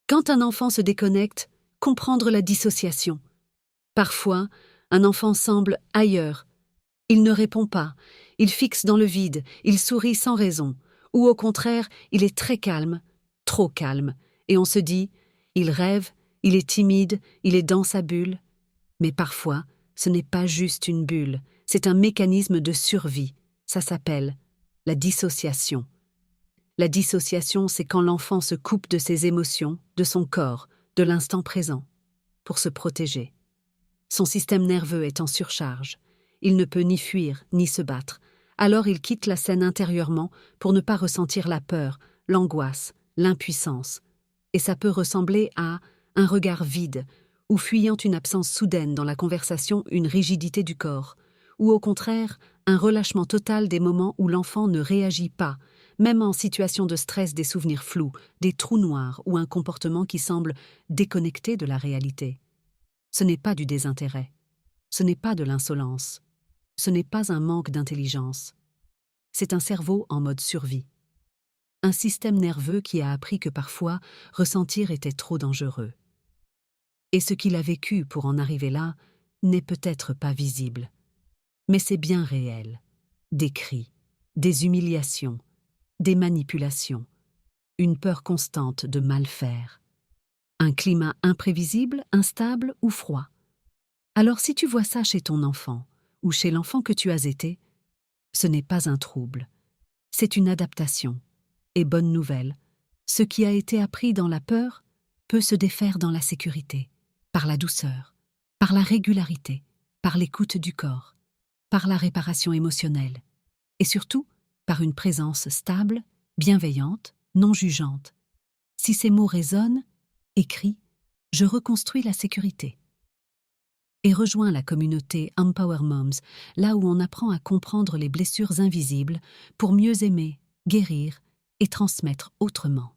Quand un enfant se déconnecte, comprendre la dissociation. Parfois, un enfant semble ailleurs. Il ne répond pas, il fixe dans le vide, il sourit sans raison, ou au contraire, il est très calme, trop calme, et on se dit, il rêve, il est timide, il est dans sa bulle. Mais parfois, ce n'est pas juste une bulle, c'est un mécanisme de survie. Ça s'appelle la dissociation. La dissociation, c'est quand l'enfant se coupe de ses émotions, de son corps, de l'instant présent, pour se protéger. Son système nerveux est en surcharge. Il ne peut ni fuir, ni se battre. Alors il quitte la scène intérieurement pour ne pas ressentir la peur, l'angoisse, l'impuissance. Et ça peut ressembler à un regard vide, ou fuyant une absence soudaine dans la conversation, une rigidité du corps, ou au contraire, un relâchement total des moments où l'enfant ne réagit pas, même en situation de stress, des souvenirs flous, des trous noirs ou un comportement qui semble déconnecté de la réalité. Ce n'est pas du désintérêt, ce n'est pas de l'insolence, ce n'est pas un manque d'intelligence. C'est un cerveau en mode survie. Un système nerveux qui a appris que parfois, ressentir était trop dangereux. Et ce qu'il a vécu pour en arriver là n'est peut-être pas visible. Mais c'est bien réel. Des cris, des humiliations, des manipulations, une peur constante de mal faire. Un climat imprévisible, instable ou froid. Alors si tu vois ça chez ton enfant, ou chez l'enfant que tu as été, ce n'est pas un trouble, c'est une adaptation. Et bonne nouvelle, ce qui a été appris dans la peur peut se défaire dans la sécurité, par la douceur, par la régularité, par l'écoute du corps, par la réparation émotionnelle, et surtout par une présence stable, bienveillante, non jugeante. Si ces mots résonnent, écris « Je reconstruis la sécurité ». Et rejoins la communauté Empower Moms, là où on apprend à comprendre les blessures invisibles pour mieux aimer, guérir et transmettre autrement.